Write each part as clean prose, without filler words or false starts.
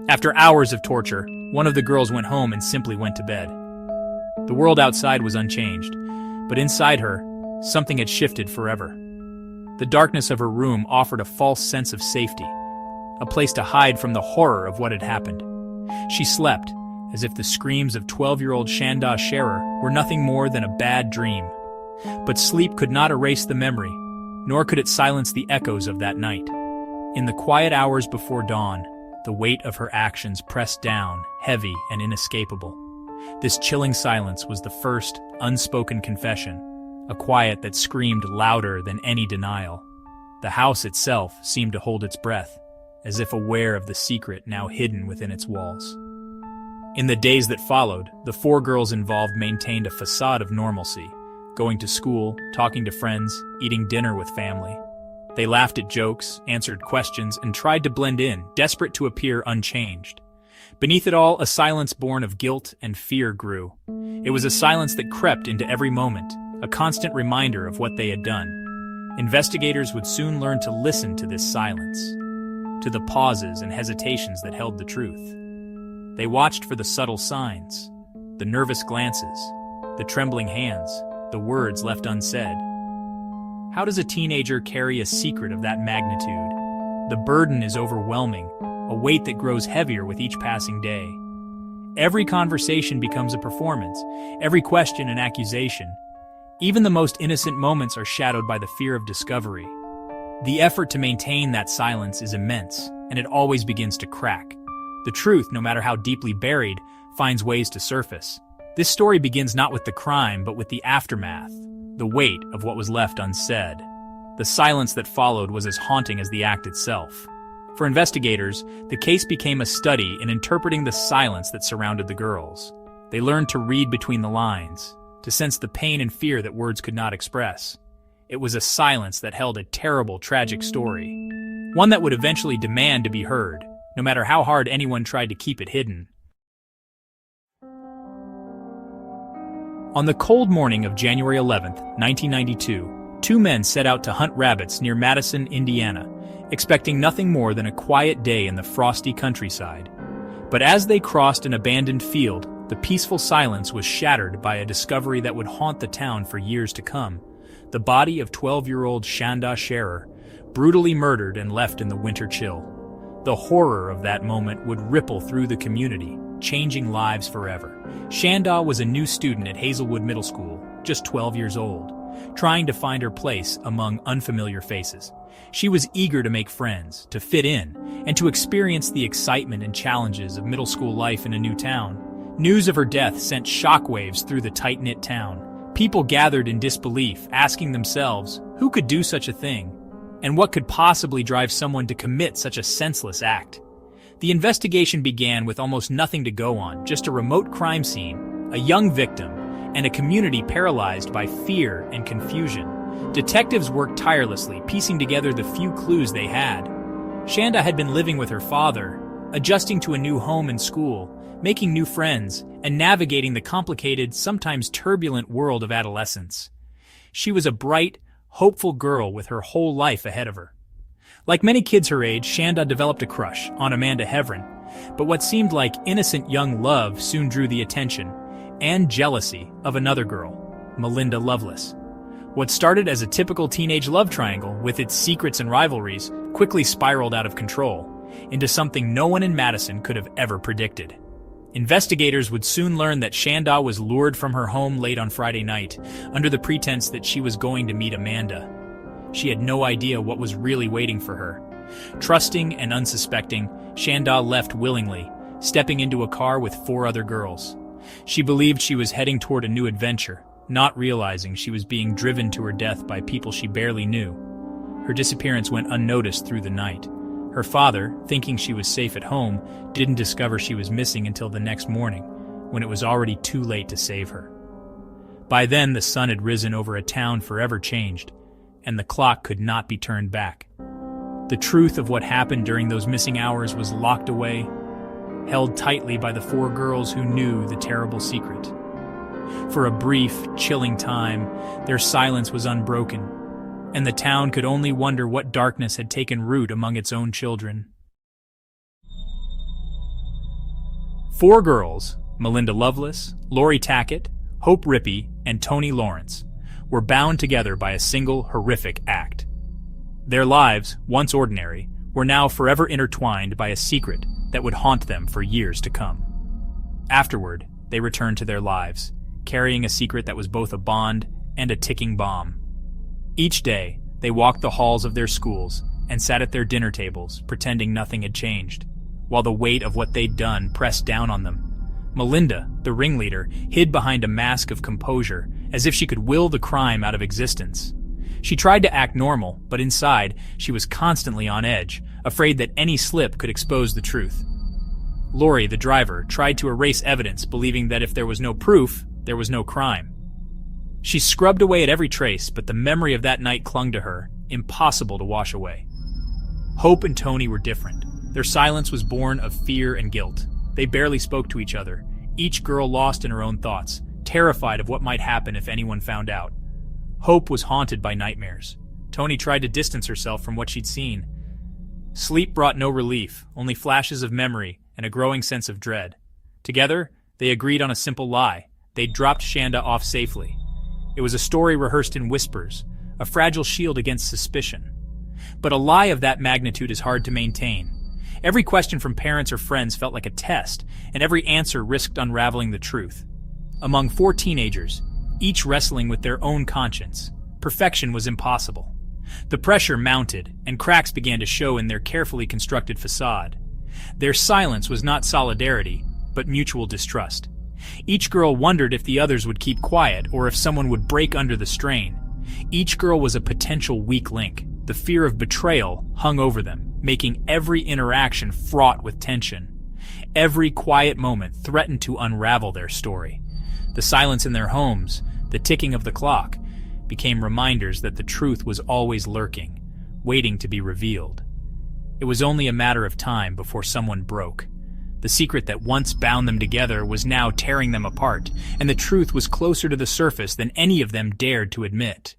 After hours of torture, one of the girls went home and simply went to bed. The world outside was unchanged, but inside her, something had shifted forever. The darkness of her room offered a false sense of safety, a place to hide from the horror of what had happened. She slept, as if the screams of 12-year-old Shanda Sharer were nothing more than a bad dream. But sleep could not erase the memory, nor could it silence the echoes of that night. In the quiet hours before dawn, the weight of her actions pressed down, heavy and inescapable. This chilling silence was the first, unspoken confession, a quiet that screamed louder than any denial. The house itself seemed to hold its breath, as if aware of the secret now hidden within its walls. In the days that followed, the four girls involved maintained a facade of normalcy, going to school, talking to friends, eating dinner with family. They laughed at jokes, answered questions, and tried to blend in, desperate to appear unchanged. Beneath it all, a silence born of guilt and fear grew. It was a silence that crept into every moment, a constant reminder of what they had done. Investigators would soon learn to listen to this silence, to the pauses and hesitations that held the truth. They watched for the subtle signs, the nervous glances, the trembling hands, the words left unsaid. How does a teenager carry a secret of that magnitude? The burden is overwhelming, a weight that grows heavier with each passing day. Every conversation becomes a performance, every question an accusation. Even the most innocent moments are shadowed by the fear of discovery. The effort to maintain that silence is immense, and it always begins to crack. The truth, no matter how deeply buried, finds ways to surface. This story begins not with the crime, but with the aftermath, the weight of what was left unsaid. The silence that followed was as haunting as the act itself. For investigators, the case became a study in interpreting the silence that surrounded the girls. They learned to read between the lines, to sense the pain and fear that words could not express. It was a silence that held a terrible, tragic story, one that would eventually demand to be heard, no matter how hard anyone tried to keep it hidden. On the cold morning of January 11, 1992, two men set out to hunt rabbits near Madison, Indiana, expecting nothing more than a quiet day in the frosty countryside. But as they crossed an abandoned field, the peaceful silence was shattered by a discovery that would haunt the town for years to come: the body of 12-year-old Shanda Sharer, brutally murdered and left in the winter chill. The horror of that moment would ripple through the community, changing lives forever. Shanda was a new student at Hazelwood Middle School, just 12 years old, trying to find her place among unfamiliar faces. She was eager to make friends, to fit in, and to experience the excitement and challenges of middle school life in a new town. News of her death sent shockwaves through the tight-knit town. People gathered in disbelief, asking themselves, who could do such a thing? And what could possibly drive someone to commit such a senseless act? The investigation began with almost nothing to go on, just a remote crime scene, a young victim, and a community paralyzed by fear and confusion. Detectives worked tirelessly, piecing together the few clues they had. Shanda had been living with her father, adjusting to a new home and school, making new friends, and navigating the complicated, sometimes turbulent world of adolescence. She was a bright, hopeful girl with her whole life ahead of her. Like many kids her age, Shanda developed a crush on Amanda Hevron, but what seemed like innocent young love soon drew the attention and jealousy of another girl, Melinda Lovelace. What started as a typical teenage love triangle with its secrets and rivalries quickly spiraled out of control into something no one in Madison could have ever predicted. Investigators would soon learn that Shanda was lured from her home late on Friday night under the pretense that she was going to meet Amanda. She had no idea what was really waiting for her. Trusting and unsuspecting, Shanda left willingly, stepping into a car with 4 other girls. She believed she was heading toward a new adventure, not realizing she was being driven to her death by people she barely knew. Her disappearance went unnoticed through the night. Her father, thinking she was safe at home, didn't discover she was missing until the next morning, when it was already too late to save her. By then, the sun had risen over a town forever changed, and the clock could not be turned back. The truth of what happened during those missing hours was locked away, held tightly by the 4 girls who knew the terrible secret. For a brief, chilling time, their silence was unbroken, and the town could only wonder what darkness had taken root among its own children. 4 girls, Melinda Loveless, Lori Tackett, Hope Rippey, and Toni Lawrence, were bound together by a single horrific act. Their lives, once ordinary, were now forever intertwined by a secret that would haunt them for years to come. Afterward, they returned to their lives, carrying a secret that was both a bond and a ticking bomb. Each day, they walked the halls of their schools and sat at their dinner tables, pretending nothing had changed, while the weight of what they'd done pressed down on them. Melinda, the ringleader, hid behind a mask of composure, as if she could will the crime out of existence. She tried to act normal, but inside, she was constantly on edge, afraid that any slip could expose the truth. Lori, the driver, tried to erase evidence, believing that if there was no proof, there was no crime. She scrubbed away at every trace, but the memory of that night clung to her, impossible to wash away. Hope and Toni were different. Their silence was born of fear and guilt. They barely spoke to each other, each girl lost in her own thoughts, terrified of what might happen if anyone found out. Hope was haunted by nightmares. Toni tried to distance herself from what she'd seen. Sleep brought no relief, only flashes of memory and a growing sense of dread. Together, they agreed on a simple lie. They'd dropped Shanda off safely. It was a story rehearsed in whispers, a fragile shield against suspicion. But a lie of that magnitude is hard to maintain. Every question from parents or friends felt like a test, and every answer risked unraveling the truth. Among 4 teenagers, each wrestling with their own conscience, perfection was impossible. The pressure mounted, and cracks began to show in their carefully constructed facade. Their silence was not solidarity, but mutual distrust. Each girl wondered if the others would keep quiet or if someone would break under the strain. Each girl was a potential weak link. The fear of betrayal hung over them, making every interaction fraught with tension. Every quiet moment threatened to unravel their story. The silence in their homes, the ticking of the clock, became reminders that the truth was always lurking, waiting to be revealed. It was only a matter of time before someone broke. The secret that once bound them together was now tearing them apart, and the truth was closer to the surface than any of them dared to admit.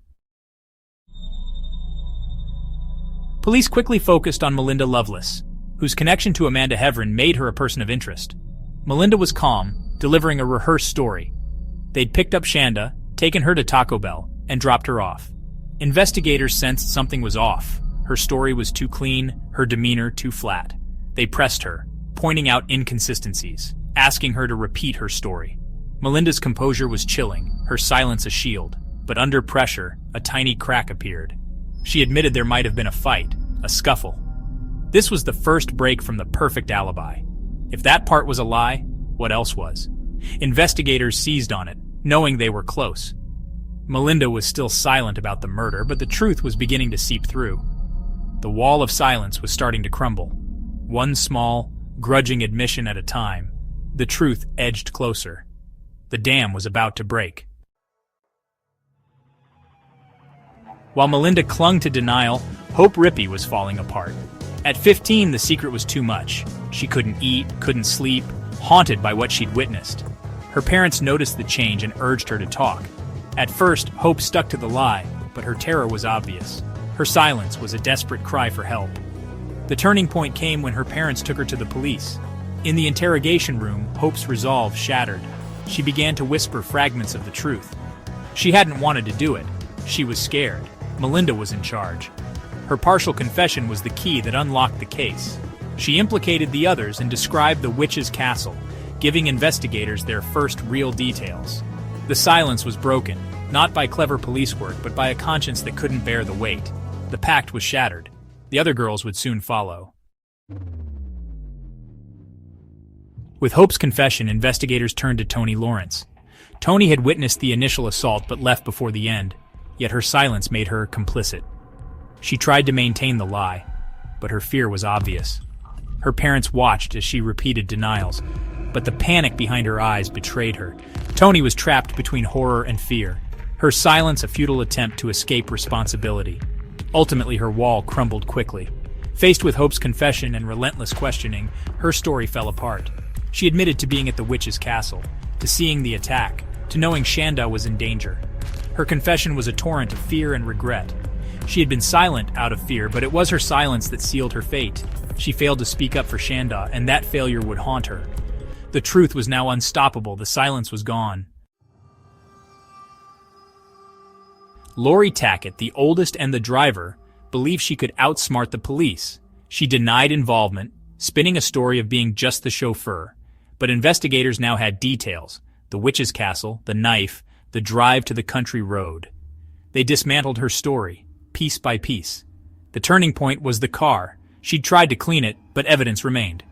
Police quickly focused on Melinda Loveless, whose connection to Amanda Heavrin made her a person of interest. Melinda was calm, delivering a rehearsed story. They'd picked up Shanda, taken her to Taco Bell, and dropped her off. Investigators sensed something was off. Her story was too clean, her demeanor too flat. They pressed her, pointing out inconsistencies, asking her to repeat her story. Melinda's composure was chilling, her silence a shield, but under pressure, a tiny crack appeared. She admitted there might have been a fight, a scuffle. This was the first break from the perfect alibi. If that part was a lie, what else was? Investigators seized on it, knowing they were close. Melinda was still silent about the murder, but the truth was beginning to seep through. The wall of silence was starting to crumble. One small, grudging admission at a time, the truth edged closer. The dam was about to break. While Melinda clung to denial, Hope Rippey was falling apart. At 15, the secret was too much. She couldn't eat, couldn't sleep, haunted by what she'd witnessed. Her parents noticed the change and urged her to talk. At first, Hope stuck to the lie, but her terror was obvious. Her silence was a desperate cry for help. The turning point came when her parents took her to the police. In the interrogation room, Hope's resolve shattered. She began to whisper fragments of the truth. She hadn't wanted to do it. She was scared. Melinda was in charge. Her partial confession was the key that unlocked the case. She implicated the others and described the witch's castle, giving investigators their first real details. The silence was broken, not by clever police work, but by a conscience that couldn't bear the weight. The pact was shattered. The other girls would soon follow. With Hope's confession, investigators turned to Toni Lawrence. Toni had witnessed the initial assault but left before the end, yet her silence made her complicit. She tried to maintain the lie, but her fear was obvious. Her parents watched as she repeated denials, but the panic behind her eyes betrayed her. Toni was trapped between horror and fear, her silence a futile attempt to escape responsibility. Ultimately, her wall crumbled quickly. Faced with Hope's confession and relentless questioning, her story fell apart. She admitted to being at the witch's castle, to seeing the attack, to knowing Shanda was in danger. Her confession was a torrent of fear and regret. She had been silent out of fear, but it was her silence that sealed her fate. She failed to speak up for Shanda, and that failure would haunt her. The truth was now unstoppable. The silence was gone. Lori Tackett, the oldest and the driver, believed she could outsmart the police. She denied involvement, spinning a story of being just the chauffeur. But investigators now had details: the witch's castle, the knife, the drive to the country road. They dismantled her story, piece by piece. The turning point was the car. She'd tried to clean it, but evidence remained.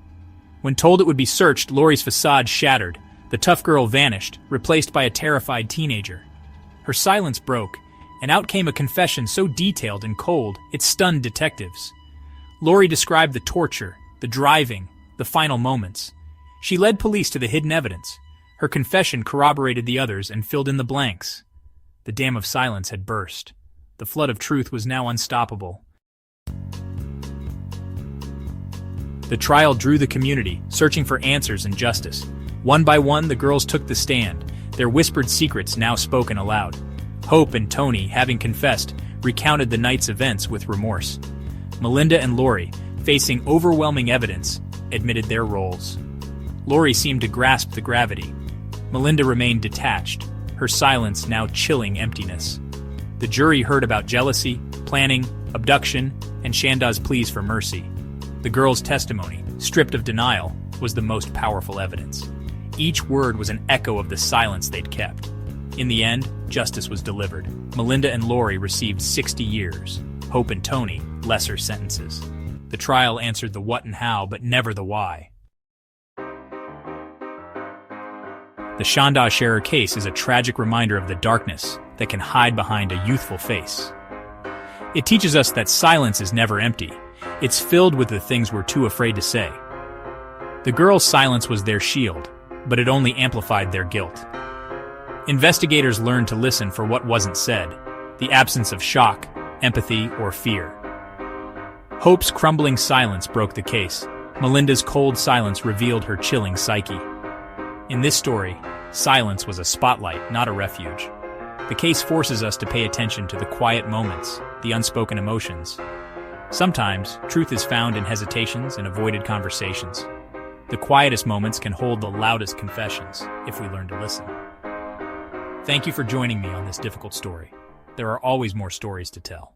When told it would be searched, Lori's facade shattered. The tough girl vanished, replaced by a terrified teenager. Her silence broke, and out came a confession so detailed and cold it stunned detectives. Lori described the torture, the driving, the final moments. She led police to the hidden evidence. Her confession corroborated the others and filled in the blanks. The dam of silence had burst. The flood of truth was now unstoppable. The trial drew the community, searching for answers and justice. One by one, the girls took the stand, their whispered secrets now spoken aloud. Hope and Tony, having confessed, recounted the night's events with remorse. Melinda and Lori, facing overwhelming evidence, admitted their roles. Lori seemed to grasp the gravity. Melinda remained detached, her silence now chilling emptiness. The jury heard about jealousy, planning, abduction, and Shanda's pleas for mercy. The girls' testimony, stripped of denial, was the most powerful evidence. Each word was an echo of the silence they'd kept. In the end, justice was delivered. Melinda and Lori received 60 years. Hope and Tony, lesser sentences. The trial answered the what and how, but never the why. The Shanda Sharer case is a tragic reminder of the darkness that can hide behind a youthful face. It teaches us that silence is never empty. It's filled with the things we're too afraid to say. The girls' silence was their shield, but it only amplified their guilt. Investigators learned to listen for what wasn't said, the absence of shock, empathy, or fear. Hope's crumbling silence broke the case. Melinda's cold silence revealed her chilling psyche. In this story, silence was a spotlight, not a refuge. The case forces us to pay attention to the quiet moments, the unspoken emotions. Sometimes, truth is found in hesitations and avoided conversations. The quietest moments can hold the loudest confessions, if we learn to listen. Thank you for joining me on this difficult story. There are always more stories to tell.